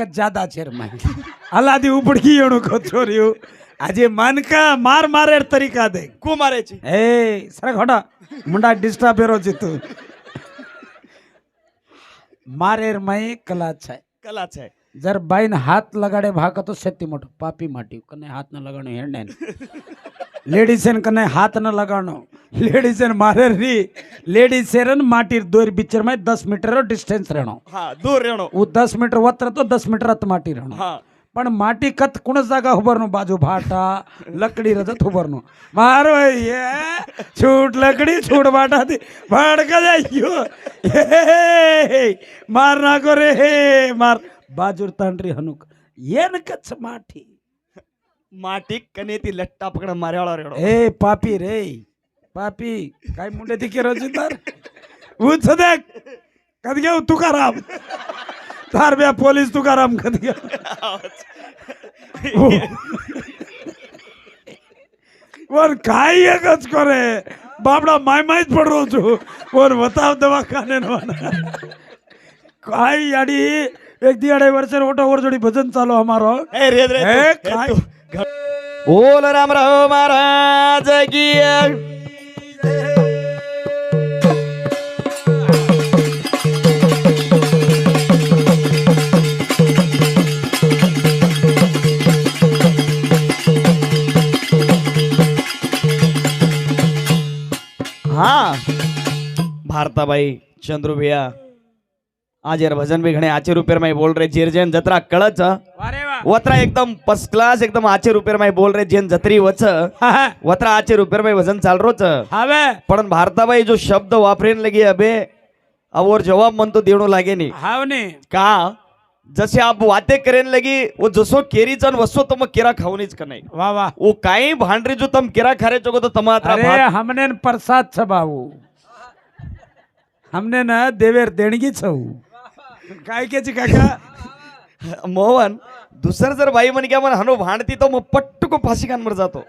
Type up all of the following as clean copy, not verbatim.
ताकत ज्यादा छे रे माई अलादी उपड़ी एणो को छोरियो આજે માનકા માર મારે તરીકા દે કુ મારે છે એ સર ખોડા મુંડા ડિસ્ટર્બ એરો છે તું મારે મય કલા છે કલા છે जर बाईन हाथ लगाड़े भाग तो सेती मोटो पापी माटी कने हाथ न लगानो हेडने लेडीसेन कने हाथ न लगानो लेडीसेन मारे री लेडीसेन माटी दोर बिचर में 10 मीटर डिस्टेंस रहनो हां दूर रहनो वो 10 मीटर वत्र तो 10 मीटर अत माटी रहनो हां पण माटी कत कुण जागा उभरनो बाजू भाटा लकड़ी रजत उभरनो मारो ये छूट लकड़ी छूट बाटा थी भड़का जाइयो मार ना को रे मार बाजूर तांड्री हनुक येन कच्छ माठी माटी कनेती लट्टा पकड़ मारेवाळा रेडो ए पापी रे पापी काय मुंडे दिके रोजी तर उच देख कद गयो तुकाराम तार बे पोलीस तुकाराम कद गयो वर काय एकच करे बाबडा माय मायच पड रो छु वर बताव दवाखाने न काय याडी एक दी 2.5 वर्ष ओटो वर जोडी भजन चालू हमारो ए रे रे ए काय बोल राम राव महाराज की हाँ भारताबाई चंद्रू भैया आज यार भजन भी घणे आचे रुपये में बोल रहे जेर जेन जत्रा कळच वत्रा एकदम फर्स्ट क्लास एकदम आचे रुपये में बोल रहे जेन जत्री वच वत्रा आचे रुपये में भजन चाल रोच हवे पण भारताबाई जो शब्द वापरेन लगी अबे और जवाब मन तो देणो लागे नहीं हाव ने का जसे आप बातें करेन लगी वो जसो केरी जन वसो तुम केरा खाऊनीच का नहीं वाह वाह वो काई भांडरी जो तुम केरा खारे चोको तो तमात्रा अरे हमने प्रसाद छ बाबू हमने ना देवेर देणगी छऊ काय के ची काका मोहन दुसर जर बाई मन क्या मन हनो भांडती तो मग पट्टू को फाशी कान मर जातो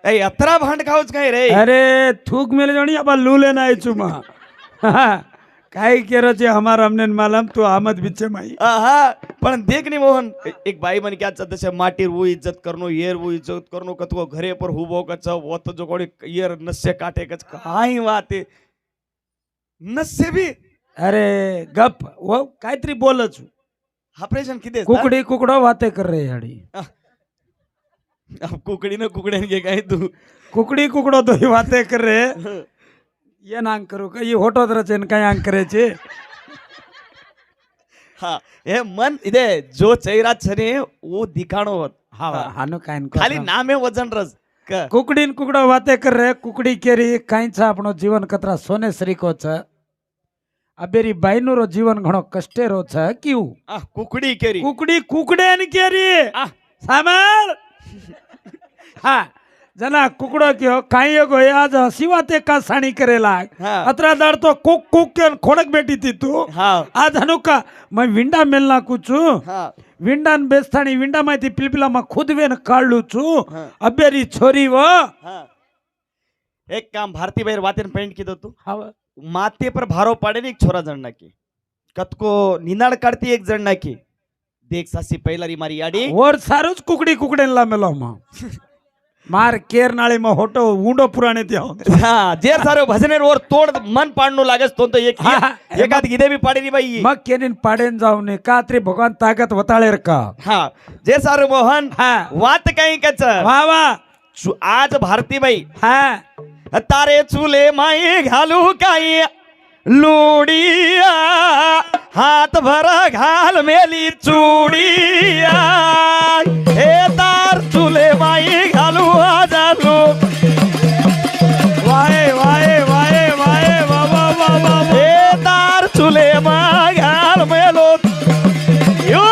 ए अतरा भांड खाऊच काय रे अरे थूक मेले जोणी अब लूले ना आयचू मा काय केरो छे हमार हमने मालूम तू आमद बिचे माई हा पण देख नी मोहन एक बाई मन क्या जसे माटीर वो इज्जत करनो येर वो इज्जत करनो कतको घरे पर हुबो कच वो तो जो कोणी येर नस्य काटे कच काही वाते नस्य भी अरे गप वो काहीतरी बोलच ऑपरेशन किती कुकडी कुकडो वाते कर रे याडी कुकडी न कुकड्यान घे काय तू कुकडी कुकडो तो वाते कर रे ये नांग करू का ये होटो रचेन काय अंग करे छे हाँ ये मन इदे जो चेहरा छने वो दिखाणो होत हाँ हानो कायन खाली नामे वजन रस कुकड़ीन कुकड़ो वाते कर रहे कुकड़ी केरी काई छा अपनो जीवन कतरा सोने सरीको छ अबेरी बाईनो रो जीवन घणो कष्टेरो छ क्यों कुकड़ी केरी कुकड़ी कुकड़ेन केरी सामर हाँ जना कुकड़ो क्यों काई गो आज हसी वाते का साणी करेला अतरा दाड़ तो कुक कुक के खोड़क बैठी थी तू आज हनुका मैं विंडा मेलना कुछू विंडान बेस्तानी विंडा माहिती पिलपिला मा खुद वेन काढलू छू अबेरी छोरी वो एक काम भारती बाहेर वातेन पेंट की दो तू हाव माते पर भारो पाडे एक छोरा जणना की कतको निनाड काढती एक जणना की देख सासी पहिलारी मारी याडी और सारूच कुकड़ी कुकडेनला मेलो मा मार केर नाळे मा होटो ऊंडो पुराणे त्या हां जेर सारो भजनेर और तोड मन पाडनो लागेस तो एक एकात गिदे भी पाडे नी बाई मग केनीन पाडेन जाऊ ने कात्री भगवान ताकत वताळेर का हां जे सारो मोहन वात काही कच वा वा आज भारती बाई हां तारे चुले माई घालू काही लोडिया हाथ भरा घाल मेली चूड़िया हे तार चुले माई घालू आजालू वाए वाए वाए वाए वा वा वा वा हे तार चुले मा घाल मेलो यो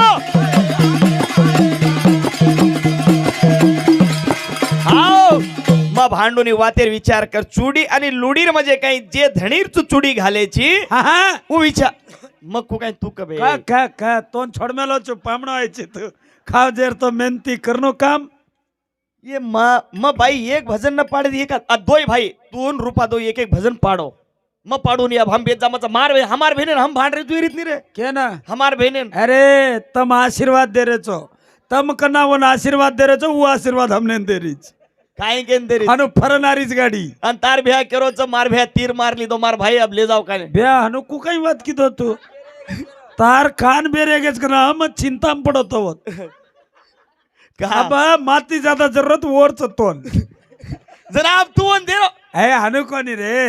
आओ मग भांडूनी वातेर विचार कर चुडी आणि लुडीर म्हणजे काही जे धणीर तू चुडी घालेची वो विचार मग को काही तू कबे का तोन छोड मेलो चु पामणो आयची तू खाव जेर तो मेहनती करनो काम ये म भाई एक भजन न पाडे एक दोय भाई 2 रुपया दो एक भजन पाडो मग पाडून या हम बेत जामाचा मार बे हमार बहनेन हम भांड रे तू रीत नहीं रे के ना हमार बहनेन अरे तम आशीर्वाद दे रहे छो तम कना वो आशीर्वाद दे रहे छो वो आशीर्वाद हमने दे रही काय केन दे रे हनु फरनारीच गाडी आणि तार भ्या केरोच मार भ्या तीर मारली तो मार भाई अब ले जाओ काय ब्या हनु कु काही मत की दो तू तार कान बेरे गेच कना हम चिंता में पड़ो तो का अब माती ज्यादा जरूरत वोरच तोन जनाब तू दे रो ए हनु कोणी रे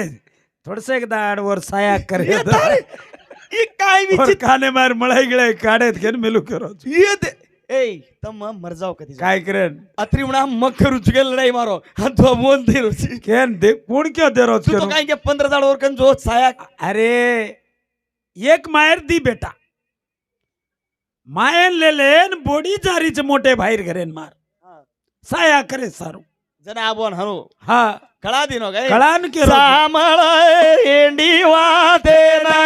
थोडस एक दाड वर साया करे ये काय और विचित्र काने मार मळाई गिळाई काढेत घेन मेलू करो ये दे ए तम मर जाओ कधी काय करेन अत्री म्हणा मग करू चुके लढाई मारो आणि तो बोल दे रो केन दे पुण क्यों दे रो तू तो काय के 15 जाड वर कन जो साया अरे एक मायर दी बेटा मायन ले लेन बोडी जारीच मोठे बाहेर घरेन मार साया करे सारू जनाब हनु हा कळा दिनो काय कळान के सामळ एंडी वाते ना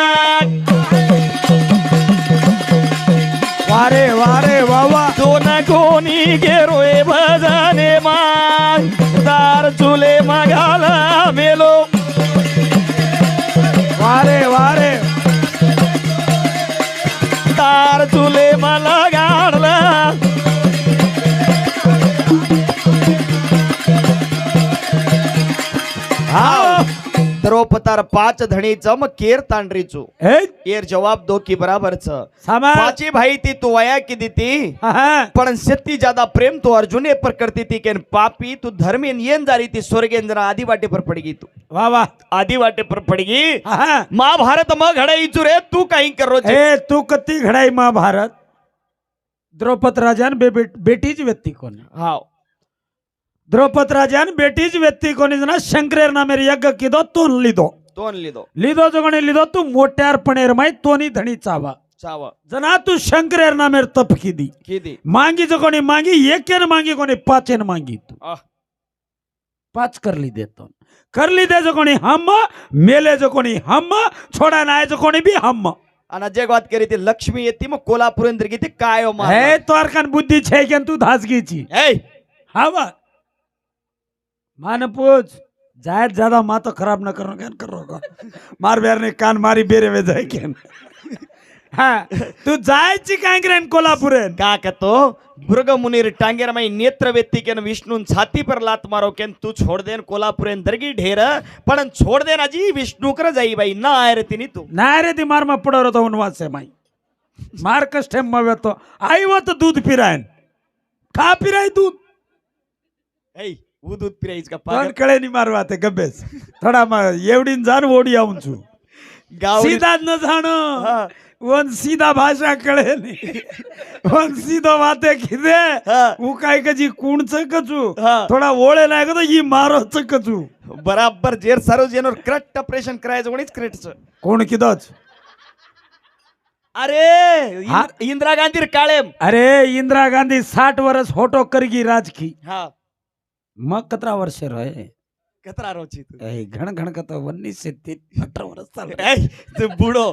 वारे वारे वावा दोन कोणी गेरोय भजने माग दार चुले मगाला मेलो वारे वारे दार चुले मला गाडला हा द्रौपदार 5 धणीचं मग केर तांडरीचो ए केर जवाब दो की बराबरच सामा पाची भाई ती तू वया की देती हा पण सत्ती ज्यादा प्रेम तो अर्जुने पर करती थी के पापी तू धर्मेन येन जारी थी स्वर्गेन जरा आदि वाटे पर पड़गी तू वा वा आदि वाटे पर पड़गी हा महाभारत मग घडाई रे तू काही करो छे ए तू कती घडाई महाभारत द्रौपद राजान बेटीच व्यक्ती कोण हाव द्रौपद राजान बेटीच व्यक्ती कोणी जना शंकरेर नामेर यज्ञ किदो तोन लिदो दोन लिदो लिदो जो कोणी लिदो तू मोठ्यार पणेर माय तोनी धणी चावा चाव जना तू शंकरेर नामेर तप किदी किती मांगी जो कोणी मांगी एकेन मांगी कोणी पाचेन मांगी तू आह. 5 करली देतो करली दे जो कोणी हम मेले जो कोणी हम छोडा नाय जो कोणी बी हम आणि जे बात करी ती लक्ष्मी येते मग कोल्हापूरेंद्र किती काय हो हे तोरकान बुद्धी छे केन तू धासगीची हा बा मान पूछ जायत ज्यादा मातो खराब न करो क्या करो मार बेर ने कान मारी बेरे में जाए क्या हाँ तू जायची काय करेन कोल्हापुरेन का कहतो भृग मुनीर टांगेर माई नेत्र व्यक्ति के विष्णु छाती पर लात मारो के तू छोड़ देन कोल्हापुरेन दरगी ढेर पण छोड़ देना जी विष्णु कर जाई भाई ना आय रे तिनी तू नाही रे ती मार मा पडो तो वनवास से माई मार कष्ट मवे तो आई वो तो दूध पिरायन खा पिराय दूध ए वो दूध पिराईच का पण पागल कळे नि मारवा ते गब्बेस थोडा मा एवढीन जाण ओडी आऊन छु गावडी सीधा न जाणो हाँ. वन सीधा भाषा कळे नहीं वन सीधा बाते खिदे हाँ. वो काय कजी कुणच कचू हाँ. थोडा ओळे नाही का तो ही मारोच कचू बराबर जेर सारो जेनोर करेक्ट ऑपरेशन करायचं कोणीच करेक्ट कोण किदोच अरे हाँ. इंदिरा गांधी काळेम अरे इंदिरा गांधी 60 वर्ष होटो करगी राज की हा मग 17 वर्ष रहे कतरा रोची तू ए, घण घण का तो 19 से 18 वर्ष चाल रहे. ए तू बुडो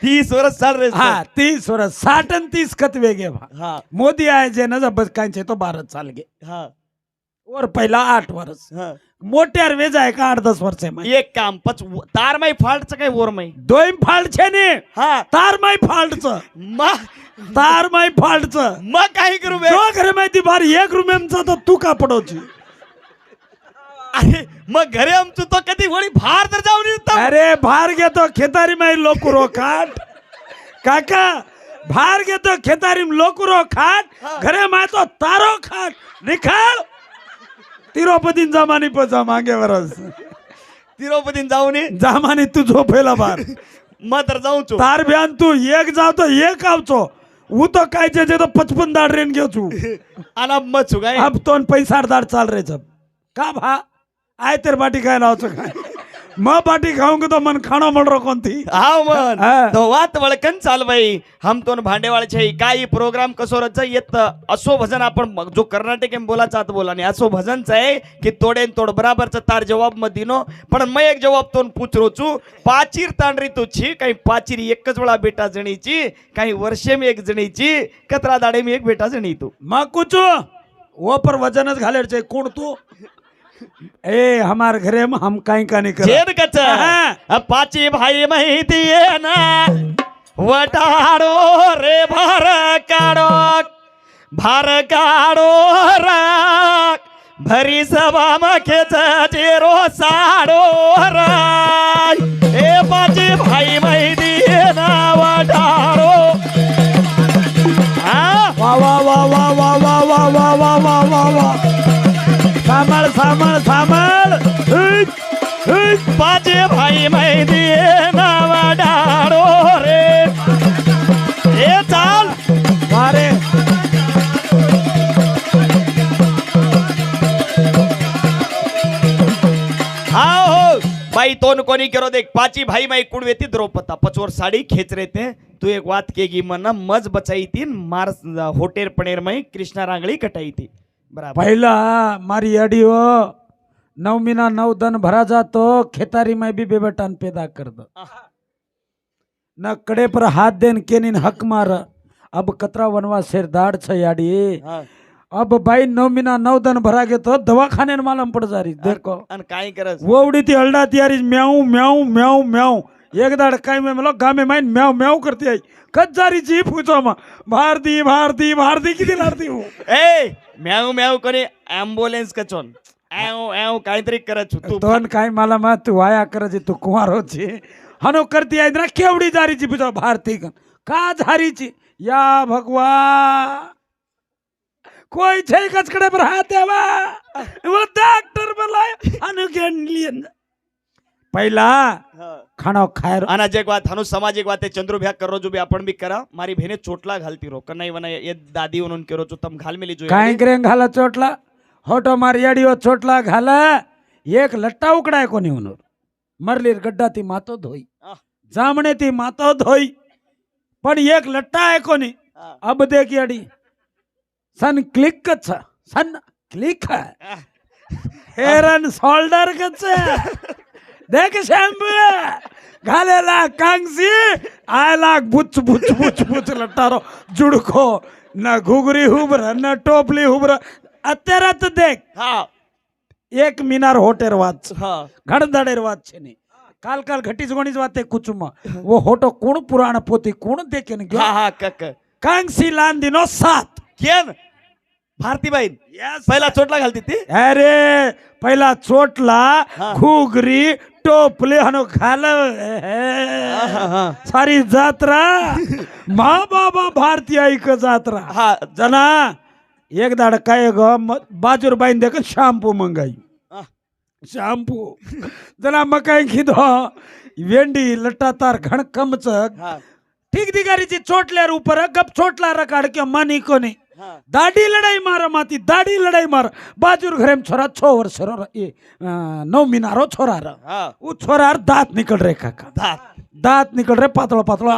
30 वर्ष चाल रे हाँ 30 वर्ष 60 आणि 30 कत वेगे भा हा मोदी आए जे ना बस कांचे तो 12 साल गे हा और पहिला 8 वर्ष हा मोठ्यार वेज आहे का 8-10 वर्ष आहे माई एक काम पच तार माई फाल्टचं काय वर माई दोन फाल्ट छे ने हा तार माई फाल्टचं मग तार माई फाल्टचं मग काही करू बे जो घर माहिती बार एक रूम एमचा तो तू का पडवची अरे मग घरी आमचं तो कधी वळी भार तर जाऊन येतो अरे भार घेतो खेतारी माई लोकुरो खाट काका भार घेतो खेतारी लोकुरो खाट घरे माय तो तारो खाट निखाळ तिरुपती जमानी पचा मागे वरस तिरुपतीन जाऊन ये जमानी तू झोपेला बार मग तर जाऊन चो तार ब्यान तू एक जाव तो एक आवचो वो तो काय जे तो 55 दाड रेन घेऊ तू आना मत चुकाय अब तो 65 दाड चाल रहे जब का भा आय तेर बाटी काय लावचो काय मैं बाटी खाऊंगा तो मन खाना मल रहा कौन थी हाव मन हा. तो वात वळकन चाल बाई हम तो भांडेवाळ छे काही प्रोग्राम कसो रच येत असो भजन आपण जो कर्नाटक एम बोलाचा आत बोला आणि असो भजनच आहे की तोडेन तोड बराबरच तार जवाब म दिनो पण मैं एक जवाब तोन पूछरोचू पाचीर तांडरी तुची काही पाचीर एकच वेळा बेटा जणीची काही वर्षे में एक जणीची कतरा दाडे में एक बेटा जणी तू मग कुछ वो पर वजनच घालेर छे कोण तू ए हमार घरे में हम काई का नहीं कर जेद कच पाची भाई माहिती आहे ना वटाडो रे भार काढो राख भरी सभा मखेच चेरो साडो राय ए पाची भाई माहिती आहे ना वटाडो वा वा वा वा वा वा वा वा वा वा वा वा सांभाळ सांभाळ सांभाळ पाचे भाई माहिती आहे ना वटाडो रे ए चाल वारे हो बाई तोन कोणी करो देख पाची भाई माई कुडवेती द्रौपदा पचोर साडी खेच रेते तू एक बात केगी मना मज बचाई थी मार होटेर पनेर में कृष्णा रांगड़ी कटाई थी बराबर पहिला मारी अडियो 9 महीना 9 दिन भरा जातो खेतारी में भी बेबटान पैदा कर दो न कड़े पर हाथ देन केनिन हक मार अब कतरा वनवा शेर दाड़ छ याडी अब बाई 9 महीना 9 दिन भरा गे तो दवाखाने मालूम पड़ जा रही देखो अन काय करस वोवडी ती हलडा तियारी म्याऊ म्याऊ म्याऊ म्याऊ एक दाड़ काय में मतलब गामे माइन म्याऊ म्याऊ करती आई कच जारी जी पूछो मा भारती किती लाडती हूँ ए म्याऊ म्याऊ कोणी एम्ब्युलन्स कचोन एव एव काहीतरी करत तू दोन काय मला मा तू वाया करजी तू कुमारो छी हनो करती आई ना केवडी जारी जी पूछो भारती का जारी छी या भगवान कोई छे कचकड़े पर हाथ देवा वो डॉक्टर बोलाय अनुगण लियन पहिला खाना खायर आना जग बात हनु सामाजिक बात है चंद्रू भ्या करो जो भी आपण भी करा मारी बहने चोटला घालती रो कन्नाई वना ये दादी उन्होंने करो जो तम घाल मिली जो काय करें घाला चोटला होटो मारियाडियो चोटला घाला एक लट्टा उकडाय कोणी उनोर मरली गड्डा ती मातो धोई जामणे ती मातो धोई पण एक लट्टा आहे कोणी अब देख याडी सन क्लिक कच सन क्लिक है हेरन शोल्डर कच देख शैम्पू घालेला कांगसी आयला बुच बुच बुच बुच लट्टारो जुड़को न घुगरी हुबर न टोपली हुबर અત્યારે તો દેખ હા એક મિનાર હોટેર વાત છે હા ઘણદાડેર વાત છે ની કાલ કાલ ઘટી જગોની જ વાત છે કુચુમાં વો હોટો કોણ પુરાણ પોતી કોણ દેખે ને હા હા કક કાંગસી લાંદીનો સાત કેમ ભારતીબાઈ પહેલા ચોટલા ઘાલતી હતી અરે પહેલા ચોટલા ઘૂઘરી ટોપલી હનો ખાલ સારી જાત્રા મા બાબા ભારતીય એક જાત્રા હા जना एक दाड़ काय ग बाजूर बाईन देख शॅम्पू मंगाई शॅम्पू जना मकाई खिदो वेंडी लट्टातार घण कमचक ठीक दिगारीची चोटल्यार ऊपर गप चोटला रकाड के मानी कोनी दाढ़ी लड़ाई मार माती दाढ़ी लड़ाई मार बाजूर घरे में छोरा 6 वर्ष रो 9 महीना छोरा वो छोरा दांत निकल रे काका दांत निकल रे पातळ पातळ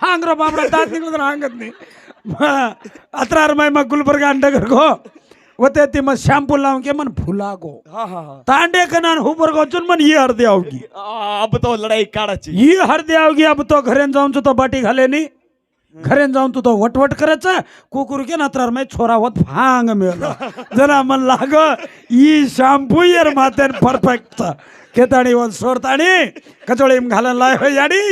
हांगरो बाबड़ा दांत निकल रे हांगत नहीं अतरार माय मग गुलबर्गा अंडगर गो वते ती मग शॅम्पू लावून के मन फुला गो तांडे कनान हुबर गो चुन मन ये हरदे आवगी अब तो लड़ाई काढाची ये हरदे आवगी अब तो घरेन जाऊन तो बाटी घाले नी घरेन जाऊन तो वटवट करच कुकुर के नतरार में छोरा होत भांग मेलो जना मन लाग ई शॅम्पू येर मातेन परफेक्ट केताणी वन सोरताणी कचोड़ी में घालन लाए हो याडी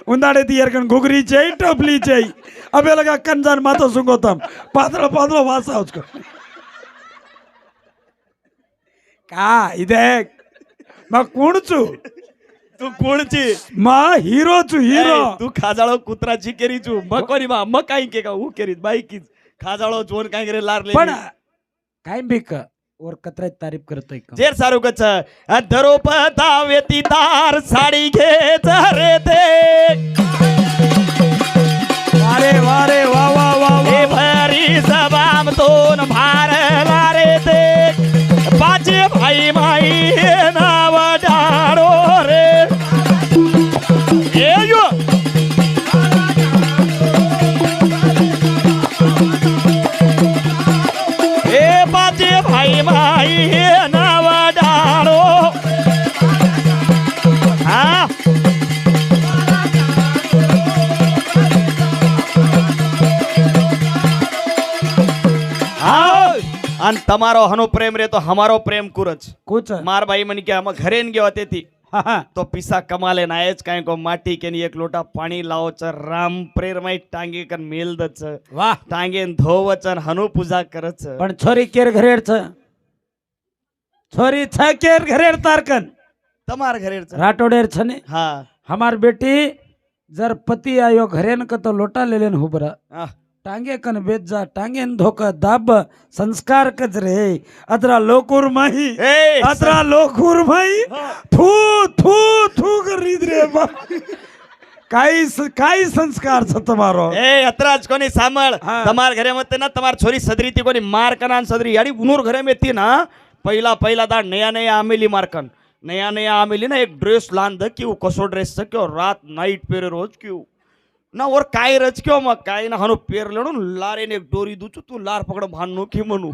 उंदाड़े ती यार कन घुगरी चाहिए टोपली चाहिए अबे लगा कंजान मातो सुंगोतम पातळ पातळ वासा उसको का इदे मा कोणचू तू कोणची मा हीरो चू हीरो तू खाजाळो कुत्राची केरी चू मग कोणी मा मग काय के का ऊ केरीत बाई की खाजाळो जोन काय करे लारले पण काय बिक और कतरा तारीफ करतोय जेर सारू कच धरोपता वेती तार साडी घे रे ते वारे वारे वा वा वा ए भरी सबाम तोन भार लारे ते पाचे भाई माई नाव डारो रे ए यो ए पाचे भाई माई नाव डारो हाँ અને તમારો હનો પ્રેમ રે તો હમારો પ્રેમ કુરજ કુછ માર ભાઈ મને કે આમાં ઘરે ન ગયો તેથી હા હા તો પીસા કમાલે ના એ જ કાંઈ કો માટી કે ની એક લોટા પાણી લાવો છે રામ પ્રેરમાઈ ટાંગે કન મેલ દ છે વાહ ટાંગે ધોવ છે અને હનો પૂજા કરે છે પણ છોરી કેર ઘરેડ છે છોરી છે કેર ઘરેડ તારકન તમાર ઘરે છે રાટોડેર છે ને હા हमार बेटी जर पति आयो घरेन का तो लोटा ले लेन हुबरा આહ, टांगे कन बेच जा टांगे न धोका दाब संस्कार कज रे अतरा लोकुर माही એ अतरा लोकुर माही थू थू थू कर रीद रे बा काई संस्कार छ તમારો એ અતરાજ કોની સાંભળ હા. તમાર ઘરે મત ના તમાર છોરી સદરીતી કોની માર કનાન સદરી યાડી ઉનુર ઘરે में थी ना पहिला दाड़ नया नया आमेली मारकन नया आमेली ना एक ड्रेस लान द क्यों कसो ड्रेस छ क्यों रात नाइट पेरे रोज क्यों ना और काय रच क्यों मग काय ना हनु पेर लेणो लारे ने एक डोरी दूचू तू लार पकड भान की म्हणू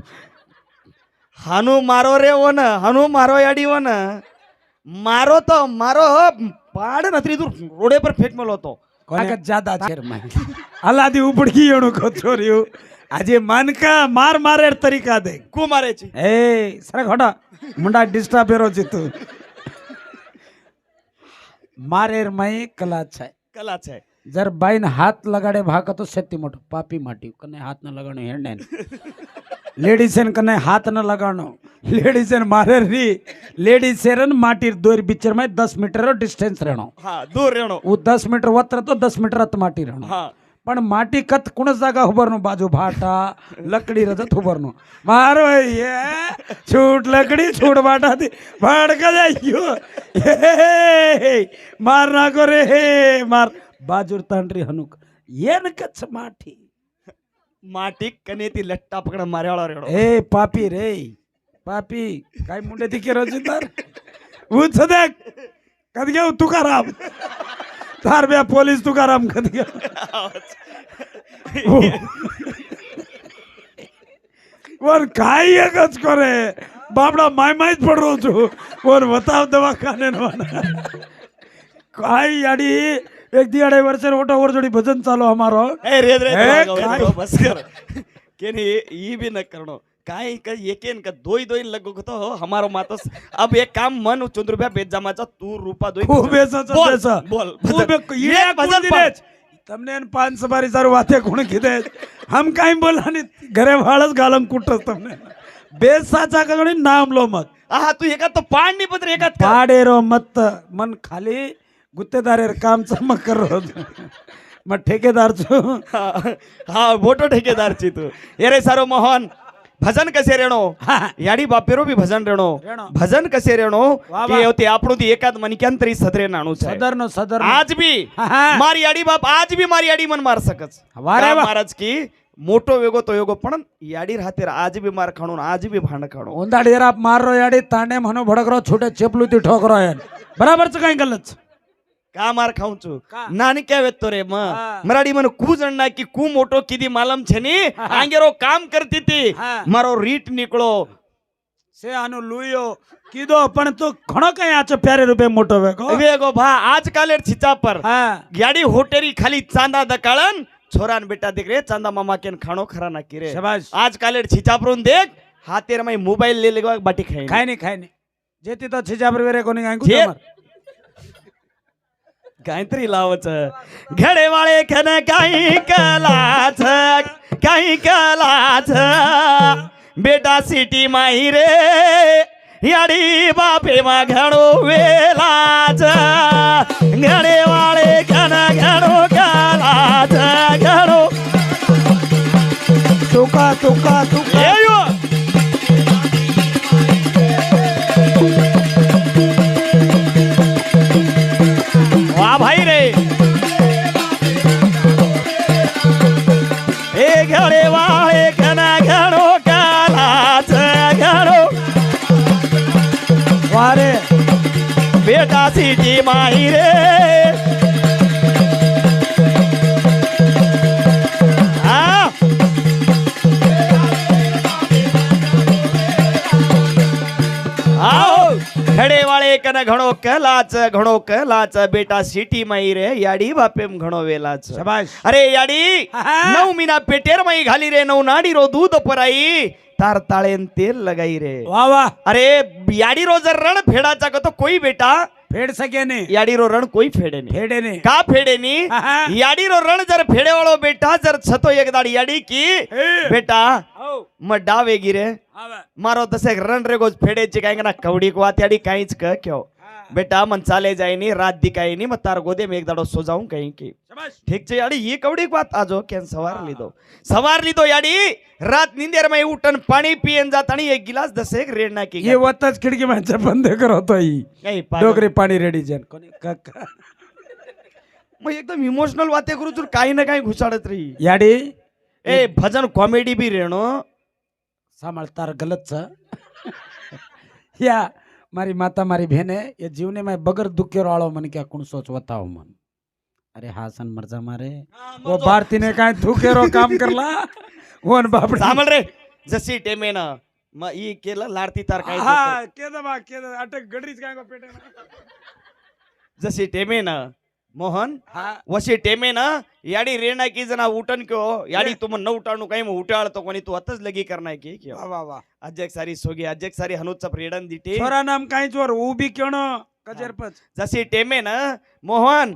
हानू मारो रे वो ना हानू मारो याडी वो ना मारो तो मारो पाड नथरी दूर रोडे पर फेंक मेलो तो કોને જ્યાદા છેર માહી અલાદી ઉપડકી એણો કો છોરીઓ આજે માનકા માર મારે તરીકા દે કુ મારે છે ए सर घोड़ा मुंडा डिस्टर्ब हेरो जितु मारेर मई कला छे કલા છે जर बाईन हाथ लगाड़े भाग तो सेती मोटो पापी माटी कने हाथ न लगानो हेंडे लेडीसेन कने हाथ न लगानो लेडीसेन मारेर री लेडीसेरन माटी दोर बिचर में 10 मीटर डिस्टेंस रहनो હા દૂર રહેણો वो 10 मीटर वत्र तो 10 मीटर अत माटी रहनो હા पण माटी कत कुणच जागा हुबरनो बाजू भाटा लकड़ी रजत हुबरनो मारो ये छूट लकड़ी छूट बाटा थी भड़का जाइयो मार ना को रे मार बाजू तांडरी हनुक ये न कच्छ माठी માટી કનેથી લટ્ટા પકડ માર્યાળો રેડો ए पापी रे पापी काय मुंडे ती केरो जिंदार उच देख कद गयो तुकाराम तार बे पोलीस तुकाराम कद गयो वर काय एकच करे बापडा माय मायच पडरो छु वर बताव दवाखाने काय याडी एक दी अढ़ाई वर्ष ओटा ओर जोड़ी भजन चालो हमारो એ રે રે એ, દવા કાંઈ. ગયો, બસ કર કેની ઈ भी न करनो કાઈ ક એકેન ક दोई दोई लगो तो हमारो मातो अब एक काम मन चंद्रभ्या बेत जामाचा तू रूपा दोई खूब बेसा बोल, बेसा बोल खूब ये भजन पढ़. તમને એન પાંચ સવારી સારું વાતે કોણ કીધે હમ કાઈ બોલાની ઘરે વાળસ ગાલમ કુટસ તમને બે સાચા કગણી નામ લો મત હા તું એકાદ તો પાડ ની પત્ર એકાદ કર. પાડેરો મત મન ખાલી ગુત્તેદારે કામ ચમક કરો मैं ठेकेदार छु હા હા મોટો ઠેકેદાર છી તું એરે સારો મોહન ભજન કસે રેણો યાડી બાપેરો બી ભજન રેણો રેણો. ભજન કસે રેણો વાહ, કે વાહ. એવતી આપણું દી એકાદ મનિક્યાંતરી સદરે નાણું છે સદરનો સદરનો आज भी હા. મારી આડી બાપ आज भी મારી આડી મન માર सकच વારે વાહ. महाराज की મોટો વેગો તો યોગો પણ યાડી હાથે आज भी માર ખાણો ને आज भी ભાંડ ખાણો ઉંદાડી રાપ મારો याडी तांडे मनो भड़करो छोटे चेपलू ती ठोकरो है बराबर छ काई गलत छ કા માર ખાઉં છું કા? નાની કહેવે તો રે માં હા. મરાડી મને કુ જણના की કુ મોટો કીધી માલમ છે ની આંગેરો કામ કરતી તી હા. મારો રીટ નીકળો से आनु लुयो कीदो पण तो घणो कई आचो प्यारे रूपे मोटो वेको વેગો ભા આજકાલે છીચા પર हां ગાડી હોટેરી ખાલી ચાંદા દકાળન છોરાન બેટા દીકરે ચાંદા મામા કેન ખાણો ખરા નાખી રે शाबाश આજકાલે છીચા પર દેખ હાથે રમાઈ મોબાઈલ લે લેવા બાટી ખાઈ खाई नहीं जेती तो छिजाबर वेरे कोनी गांगु જે- तमर ગાયત્રી લાવો છે ઘડે વાળે ખને કાઈ કલા છે કાઈ કલા છે બેટા સિટી માં રે યાડી બાપે માં ઘણો વેલા છે ઘડે વાળે ખને ઘણો કલા છે ઘણો तुका तुका तुका એયો વાહ ભાઈ રે એ ઘડે વાળે ઘણા ઘણો કાલા છે ઘણો वारे બેટા સીટી માહી રે હા આવો ઘડે વાળે કન ઘણો કલાચ બેટા સિટી માં રે યાડી બાપેમ ઘણો વેલાચ શાબાશ. અરે યાડી આહા. 9 મહિના પેટેર માં ઘાલી રે 9 નાડી રો દૂધ પરાઈ તાર તાળેન તેલ લગાઈ રે વાહ વાહ. અરે યાડી રો જર રણ ફેડા ચાકો તો કોઈ બેટા ફેડ શકે ને યાડી રો રણ કોઈ ફેડે નહીં ફેડે ને કા ફેડે ની આહા. યાડી રો રણ જર ફેડે વાળો બેટા જર છતો એક દાડી યાડી કી બેટા મ ડાવે ગીરે મારો દસેક રન રેગો જ ફેડે છે કાંઈક ના કવડી કો આત્યાડી કાંઈ જ કયો બેટા મન ચાલે જાય ની રાત દિકાય ની મ તાર ગોદે મે એક દાડો સો જાઉં કहीं की ठीक છે યાડી ये कवड़ी को बात आजो केन सवार લીધો યાડી रात नींदेर में उठन पानी पियन जातानी एक गिलास दसेक रेड ना की ये वतच खिडकी में बंद करो तो ही नहीं डोगरी पाणी रेडी जन कोणी काका मैं एकदम इमोशनल बातें करू છું કાઈ ના કાઈ ઘુસાડત રહી याडी ए भजन कॉमेडी भी रेणो સાંભળ તાર ગલત છે યા મારી માતા મારી બેને એ જીવને માં બગર દુખ્યો વાળો મને કે કોણ સોચ વતાવો મન અરે હાસન મરજા મારે वो भारती ने काय थुकेरो काम करला वन बाप સાંભળ રે જસી ટેમેના ઈ કેલા લાડતી તાર કાઈ હા કે દા અટક ગડરીજ કાય કો પેટે જસી ટેમેના मोहन હા वशी टेमेना याडी रेणा की जना उठन क्यो याडी तुम न उठाणू काही मग उठाळ तो कोणी तू आताच लगी करणार की क्यो वा वा वा अजक सारी सोगी अजक सारी हनुचा रेडन दिटे छोरा नाम काय चोर उभी केण कजरपच जशी टेमेना मोहन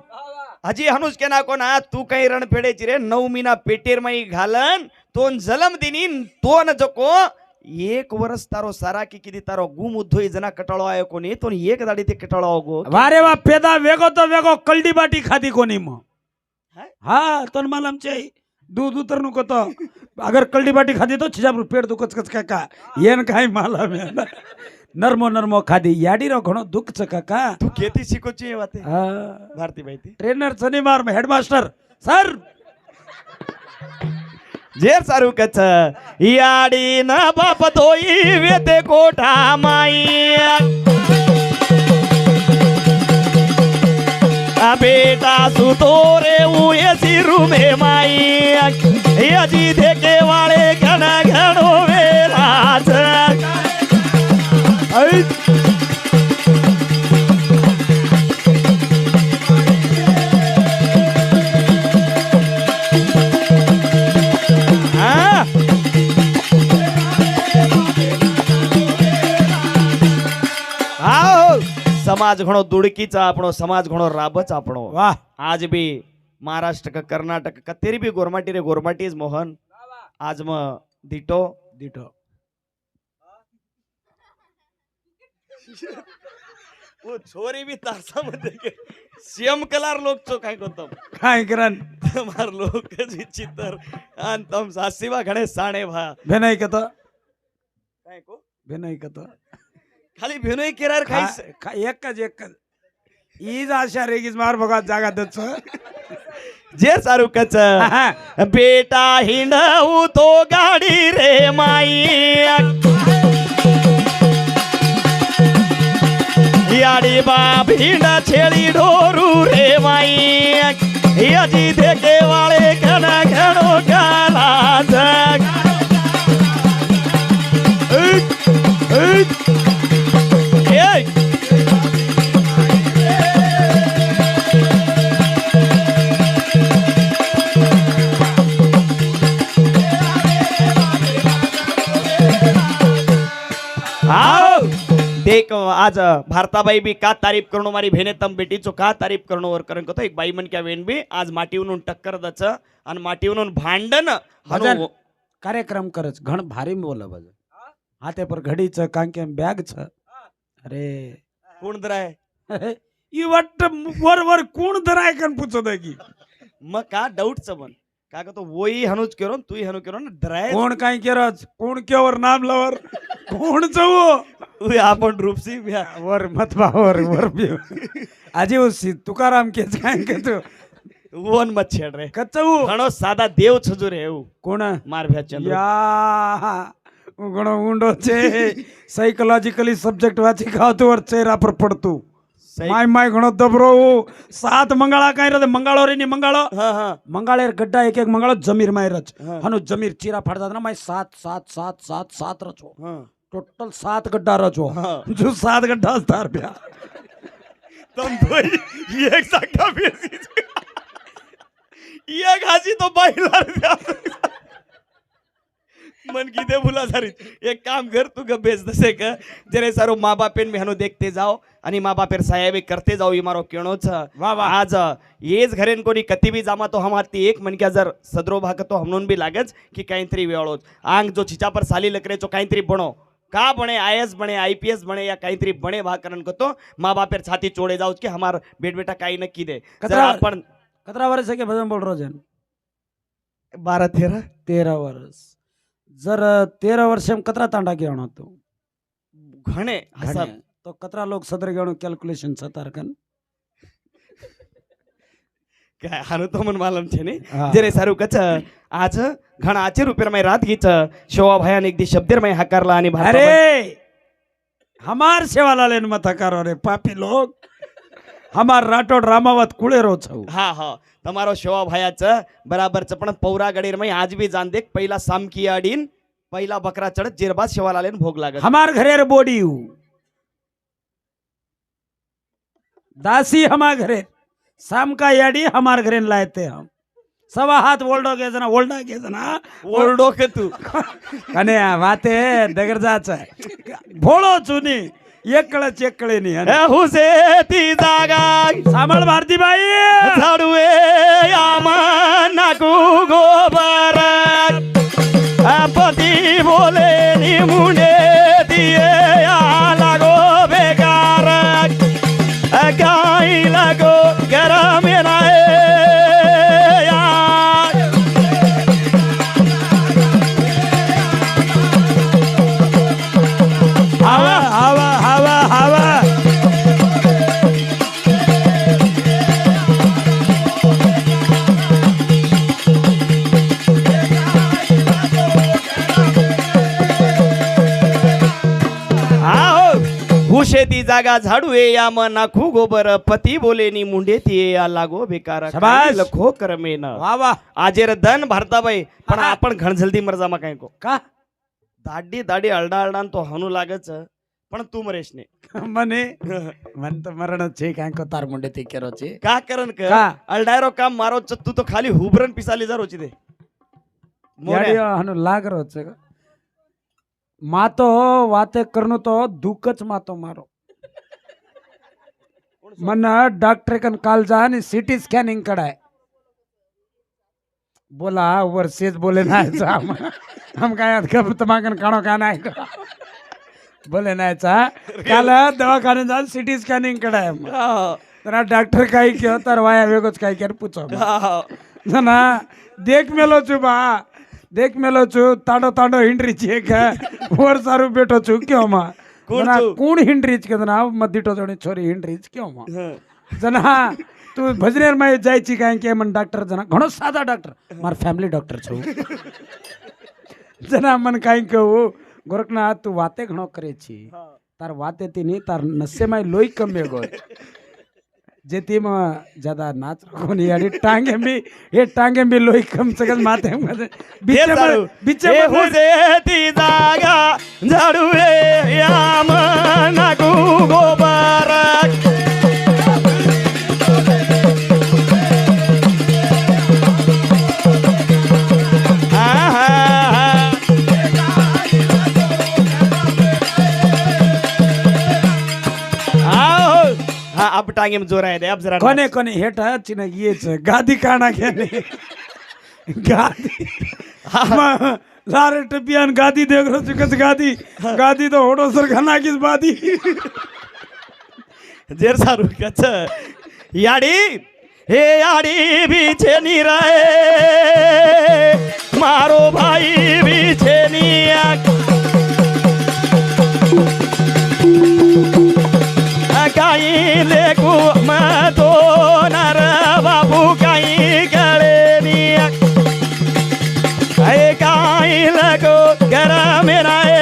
हजी हनुज केना कोना तू काही रण फेडेची रे 9 महीना पेटेर माई घालन तोन जलम दिनी तो न जको एक वर्ष तारो सारा की किती तारो गुम उद्धोई जना कटाळो आयो कोणी तो एक दाडी ते कटाळो आवगो वारे वा पेदा वेगो तो वेगो कलडी बाटी खाधी कोणी मग हाय? हा तन मालम छै दूध उतर नको तो अगर कलडी बाटी खाधी तो छिजाब पेट दुखच कच काका येन काय मालम नरमो नरमो खाधी याडी रो घणो दुख छ काका तू केती शिकोची वाते हा भारती भाई ट्रेनर शनिवार में हेडमास्टर सर जेर सारू कच याडी न बाप तोई वेते कोठा माई आ बेटा सुतो रे उये सिरू में माई यजी देखे वाले घना घणो वेलाच समाज घणो दुडकीचा आपणो समाज घणो राबच आपणो वाह आज भी महाराष्ट्र का कर्नाटक का तेरी भी गोरमाटी रे गोरमाटीज मोहन आज म दिटो दिटो वो छोरी भी तारसा मध्ये सीएम कलार लोक चो काय कोतम काय करन तमार लोक जी चित्तर आन तम सासीवा घणे साणे भा भेनाई कतो काय को भेनाई कतो खाली भेनोय केरार खाईस एक ईज आशा रेगीज मार भगात जागा दच जे सारू कच बेटा हिंडऊ तो गाडी रे माई याडी बाप हिंडा छेड़ी ढोरू रे माई यजी देखे वाले घना घणो गाला जग देख आज भारताबाई भी का तारीफ करणो मारी भेने तम बेटी चो का तारीफ करणो वर करण कतो एक बाई मन क्या वेन भी आज माटीवरून टक्कर दच आणि माटीवरून भांडन भजन कार्यक्रम करच घण भारी बोल भजन हाथे पर घडी छ कांके बैग छ अरे कोण दराय ई वाट वर वर कोण दराय कन पूछो की मग का डाऊट च मन का तो वोई हनुज केरो तू हनु केरो ना दराय कोण काय केरच कोण केवर नाम लवर कोण चवो आपण रूपसी वर मत वर वर आजी उसी तुकाराम के काय के तू वोन मत छेड रे कचऊ घणो सादा देव छजू रे એવું कोण मार भ्या चंद्र या ઘણો ઊંડો છે સાયકોલોજીકલી સબ્જેક્ટ વાંચી ખાવતો वर ચહેરા પર પડતું माय माय घणो दबरो 7 मंगाळा काय रे मंगाळो रे नी मंगाळो हां हां मंगाळेर गड्डा एक एक मंगाळो जमीर मायरच हनु जमीर चिरा फाडतात ना माय 7 7 7 7 7 रचो टोटल 7 गड्ढा रचो जो 7 गड्ढा तार प्या तुम तो एक सका बेसी एक हाजी तो बाईला मन की दे भुला सारी एक काम कर तू गबेस दसे का जरे सारो माँ बापेन मेहनो देखते जाओ आणि माँ बापेर साहेब करते जाओ ये मारो केणो छ आज येच घरेन कोणी कती भी जामा तो हमारती एक मन क्या जर सदरो भाग तो हमनोन भी लागच की काहीतरी वेळोच आंग जो छिचा पर साली लकरे जो काहीतरी बनो का बने आईएएस बने आईपीएस बने या काहीतरी बने भाग करन को तो माँ बापेर छाती चोड़े जाओ कि हमार बेटा काही नक्की दे जरा आपण कतरा वर्ष के भजन बोल रहे जन 12-13 वर्ष जर 13 वर्ष में कतरा तांडा घेऊन तो घणे हसाब तो कतरा लोग सदर घेऊन कैलकुलेशन सतार कन काय हानु तो मन मालूम छे ने जरे सारू कच आज घण आचे रुपये में रात गीच शोभा भयान एक दी शब्देर में हकारला आणि अरे हमार सेवाला लेन मत हकारो रे पापी लोग हमार राठोड रामावत कुळे रो छौ हा हा તમારો શોભા ભાયાચ બરાબર છે પણ પૌરા ગડીર માં આજ भी जान देख पहिला सामकी आडीन पहिला बकरा चढ़ जेरबा शेवाला लेन भोग लागत हमार घरेर बोडी दासी हमार घरे शाम का याडी हमार घरे लायते हम सवा हाथ ओल्डो के जना ओल्डो के तू कने वाते दगर जाच भोळो चुनी एक कळे नाही हुसे ती जागा सांभाळ भारतीबाई झाडूए नाकू गोबर पती बोले नि मुंडे दिए लागो बेकार गाई लागो गरम नाए हवा हवा हवा हवा शेती जागा झाडू या मन नाखू गोबर पती बोले नि मुंडे ती या लागो बेकार लखो करमेन वा वा आजेर धन भारताबाई पण आपण घण जल्दी मरजा मा काय को का दाडी दाडी अल्डा अल्डा तो हनु लागच पण तू मरेश ने मने मन तो मरण छे काय को तार मुंडे ती केरो छे का करन का अल्डायरो काम मारो तू तो खाली हुबरन पिसाली जा रोची दे याडियो हनु लाग रो छे मातो वाते करनो तो दुखच मातो मारो मन डॉक्टर कन काल जा आणि सिटी स्कॅनिंग कडाय बोला वर्षेच बोले नाही हम काय कब तमाकन काणो का नाही बोले नाही काल दवाखाने जाऊन सिटी स्कॅनिंग कडाय तर डॉक्टर काही केव तर वाया वेगोच काही केर पूछो जना देख मेलो छु बा देख मेलो छु ताडो ताडो हिंड्रीची एक वर सारू बेटो छु क्यों मा कोण हिंड्रीच के जना मदिटो जोडी छोरी हिंड्रीच क्यों मा जना तू भजनेर में जायची काय के मन डॉक्टर जना घणो सादा डॉक्टर मार फॅमिली डॉक्टर छु जना मन काय कहू गोरखनाथ तू वाते घणो करे छी तार वाते ती नहीं तार नसे में लोई कम गो जेती में ज्यादा नाच कोनी यारी टांगे भी लोई कम से कम माथे में बीचे में हो जेती जागा झाडूए याम नाकू गोबर अब टांगे में जोर है दे अब जरा कोने कोने हेठ चिन ये गादी काना के गादी लारे टपियान गादी देख रो चिकस गादी तो होडो सर खाना किस बादी जेर सारू कच याडी हे याडी बीचे नी रहे मारो भाई बीचे नी काही लेकू मतो नर बाबू काही गळे निया काही लगो गरम नाए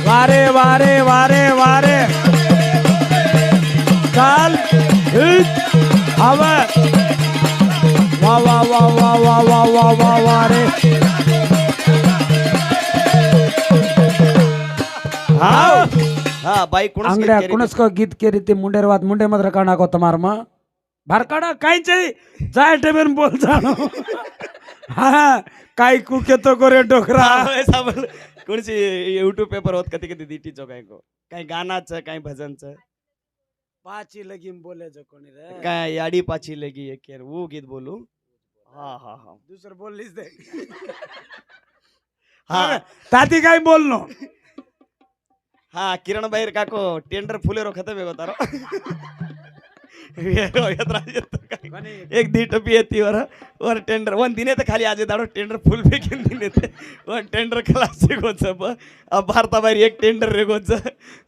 वारे वारे वारे वारे चाल हवा वा वा वा वा वा वा वा वा रे हा बाई कोण अंगड्या कुणस को गीत केरी ते मुंडेरवाद मुंडे मद्र काना को तमार म भारकाडा काई चाहिए जाय टेबेन बोल जानो हा काय कुके तो करे डोकरा कोणची युट्यूब पेपर होत कधी कधी दिटीचो काय को काय गानाचं काय भजनचं पाची लगीम बोले जो कोणी रे काय याडी पाची लगी एक केर वो गीत बोलू हा हा हा दुसर बोललीस दे हा ताती काय बोलनो हा किरण बाहेर काको टेंडर फुलेरो खतम है तारो एक दी टपी येती और टेंडर वन दिने ते खाली आज दाडो टेंडर फुल फेकिन दिने ते वन टेंडर खलास गोच अब भारता बाहेर एक टेंडर रे गोच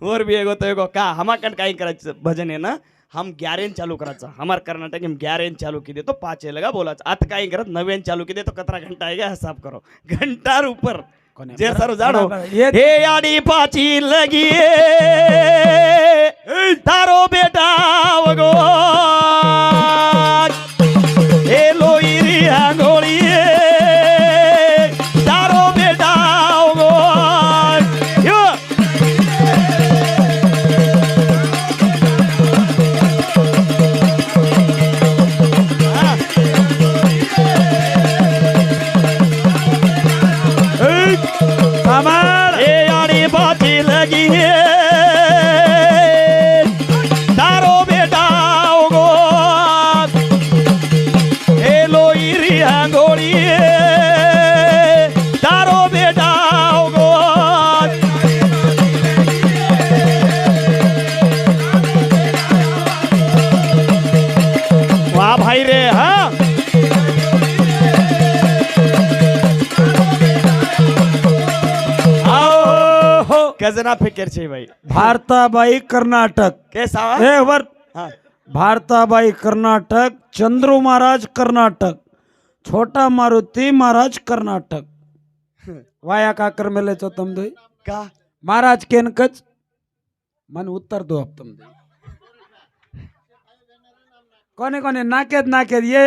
और भी एगो तो एगो का हमाकन काय करायचं भजन है ना हम 11 चालू करायचं हमार कर्नाटक में 11 चालू की दे तो 5 लगा बोलायचं आता काय करत 9 चालू की दे तो 17 घंटा आएगा हिसाब करो घंटार ऊपर जे सर जाडो हे आडी पाची लगी तारो बेटा वगो हे लोईरी आंगोळी तारो बेटा वगो हे आडी पाची लगी तारो बेटा वगो हे लोईरी आंगोळी तारो बेटा वगो वाह भाई रे हा गजना फिकर छे भाई भारताबाई कर्नाटक कैसा हे वर हाँ भारताबाई कर्नाटक चंद्रू महाराज कर्नाटक छोटा मारुति महाराज कर्नाटक वाया का कर मेले चो तुम दो का महाराज केनकच मन उत्तर दो अब तुम दो कोने कोने नाकेद ये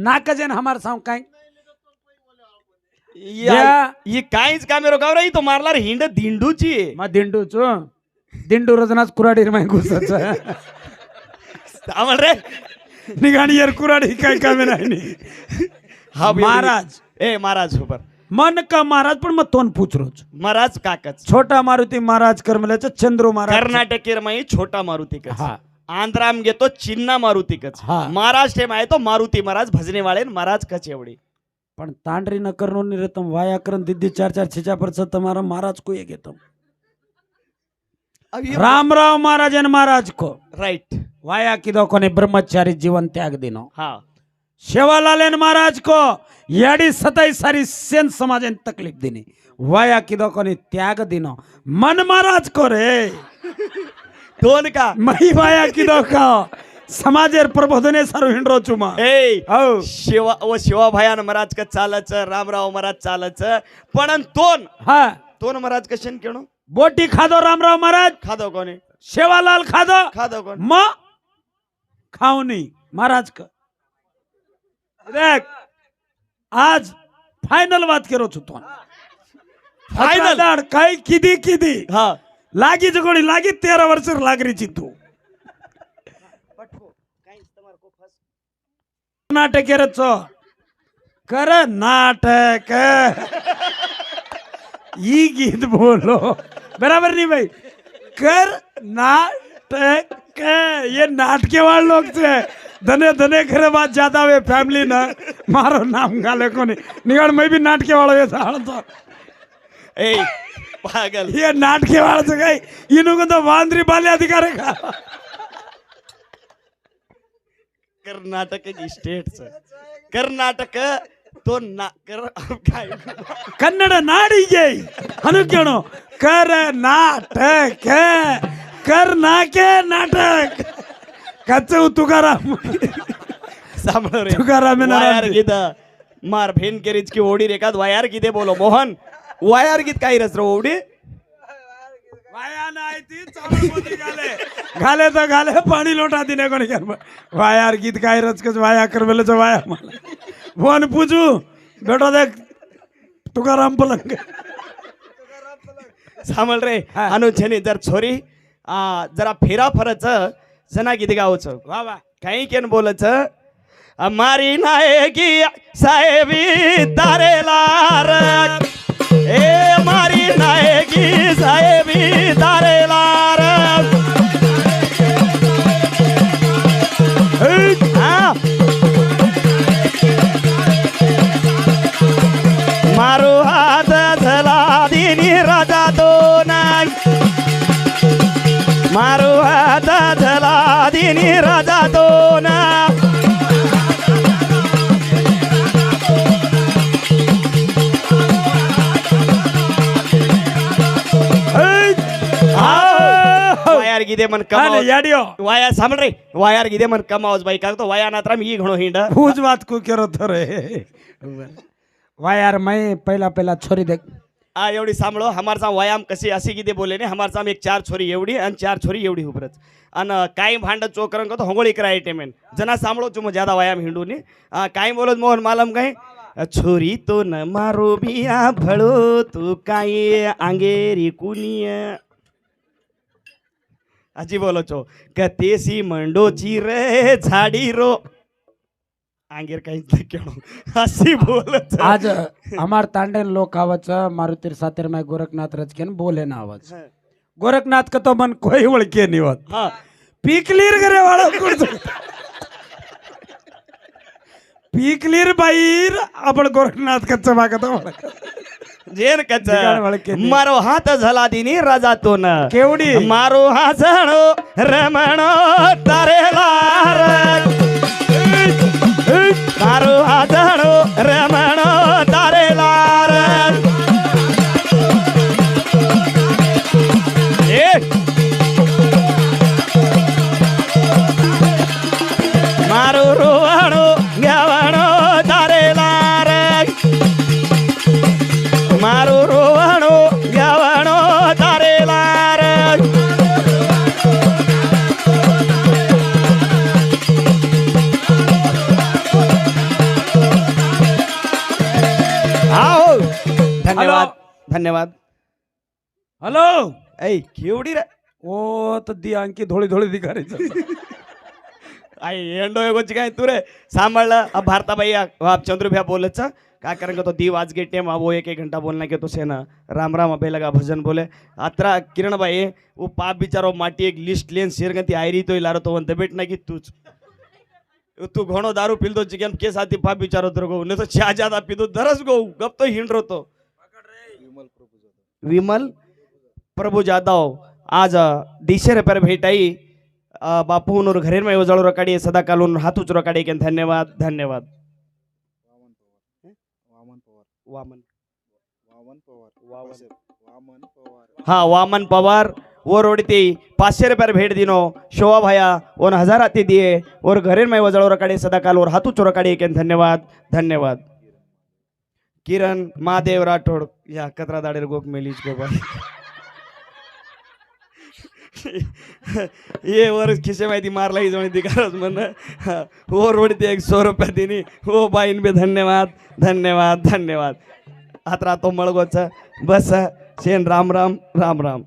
नाकजन हमार साव काय ये काहीच कामेरो गाव रे तो मारला रे हिंड दिंडूची मा दिंडू रजनाच कुराडीर माय घुसच आमल रे निगाणी यार कुराडी काय कामे नाही हा महाराज महाराज ऊपर मन का महाराज पण मग तोन पूछरोच महाराज काकच छोटा मारुती महाराज करमल्याचं चंद्रू महाराज कर्नाटकेर माई छोटा मारुती कच हा आंध्राम घेतो चिन्ना मारुती कच हा. महाराष्ट्र में तो मारुती महाराज भजने वाले महाराज कच एवढी पण तांडरी न करणो निरतम वाया करण दिद्दी 4-4 6 तुम्हारा महाराज को ये घेतो रामराव महाराजन महाराज को राइट वाया किदो कोने ब्रह्मचारी जीवन त्याग दिनो हाँ शेवालालेन महाराज को याडी 27 सारी सेन समाजन तकलीफ दिनी वाया किदो कोने त्याग दिनो मन महाराज को रे दोन का मही वाया किदो का समाजेर प्रबोधने सारू हिंडरो चुमा ए शिवा भयान महाराज का चालच रामराव महाराज चालच पण तोन हा तोन महाराज कशन केणो बोटी खादो रामराव महाराज खादो कोने शेवालाल खादो कोण म खाऊनी महाराज का देख आज फायनल बात करो छु तो फायनल काय किदी हा लागी जगोडी लागी 13 वर्ष लागरी ची तू नाटक रचो कर नाटक ई गीत बोलो बराबर नहीं भाई कर नाटक ये नाटके वाले लोग से धने धने करे बात ज्यादा वे फैमिली ना मारो नाम गाले को नहीं निगड़ मैं भी नाटके वाला ये साल तो ए पागल ये नाटके वाला से गई इनको तो वांद्री बाले अधिकार का कर्नाटक की स्टेट से कर्नाटक तो ना कर काय कन्नड नाडिगे अनुकेणो कर्नाटक कर्नाके नाटक कच्चू तुकाराम सांभळो रे तुकाराम वायर गीत मार भेन केरीच की ओडी रेखात वायर गीते बोलो मोहन वायर गीत काय रस रो ओडी वाया नाही ती चावलमध्ये घाले घाले तर घाले पाणी लोटा दिने कोणी कर वायार गीत काय रचकच वाया करवेलच वाया मला फोन पूजू बेटो देख तुकाराम पलंग सामल रे अनु छेनी जर छोरी जरा फेरा फरच जना गीत गावच वा वा काही केन बोलच मारी नायकी साहेबी तारेलार ए मारी नायकी साहेबी तारेलार मारू हात झला दिनी राजा दोन मारू हात झला दिनी राजा दोन वायार गिदे मन कमाव याडियो वाया सांभळ रे वायार गिदे मन कमावच बाई का तो वाया नात्रा मी घणो हिंड पूज बात को केरो तो रे वायार मैं पहला छोरी देख आ एवढी सांभळो हमार सा व्यायाम कशी अशी गिदे बोले ने हमार सा एक 4 छोरी एवढी आणि 4 छोरी एवढी उभरच अन काही भांड चोकरन तो होंगळी कराय टेमेन जना सांभळो तुम ज्यादा व्यायाम हिंडूनी काही बोलत मोहन मालम काही छोरी तो न मारो बिया भळो तू काय आंगेरी कुनिया अजी बोलो छो कतेसी मंडोची रे झाडी रो आंगेर काही केणो हसी बोलत आज हमार तांडेन लोक आवच मारुतिर सातेर में गोरखनाथ रचकेन बोले ना आवच गोरखनाथ का तो मन कोई वळके नहीं होत हाँ पीकलीर करे वाला कुछ पीकलीर बाईर आपण गोरखनाथ कच्चा भागत जेन जिगाड वळके कच नाही. मारो हात झाला दिनी राजा तो न केवडी मारो हासणो रमणो तारेलार मारो हासणो रमणो तारेलार ए मारो रोवणो गावणो तारेलार मारो रोवणो गावणो तारेलार आओ धन्यवाद धन्यवाद हॅलो ऐ केवढी रे ओ तर दी अंकी थोडी थोडी दिखारी आई एंडो एगोची काय तू रे सांभाळलं भारताबाई आप चंद्र भैया बोलच का करेंगे तो दी आज के टाइम वो 1 घंटा बोलना के तो से ना राम राम अबे लगा भजन बोले अत्रा किरण भाई वो पाप बिचारो माटी एक लिस्ट लेन शेर गती आयरी तो इलारो तो वंत बेट ना की तूच तू घणो दारू पील तो चिकन के साथी पाप बिचारो तर गो नहीं तो चाह ज्यादा पी तो दरस गो गप तो हिंड तो विमल प्रभु जाधव आज 200 रुपये भेटाई बापू घरेर में उजाळो रकाडी सदा कालून हातूच रकाडी के धन्यवाद धन्यवाद हाँ वामन पवार वो रोडती 500 रुपये भेट दिनो शोभा भैया और 1000 आती दिए और घरेर में उजाळो रकाडी सदा काल और हातूच रकाडी के धन्यवाद धन्यवाद किरण महादेव राठोड या कतरा दाडेर गोक मेलीच गो भाई ये वर खिसे माहिती मारला ही जोणी दिकारच म्हण वो रोडती 100 रुपये दिनी वो बाईन बे धन्यवाद धन्यवाद धन्यवाद आत्रा तो मळगोच बस शेन राम राम राम राम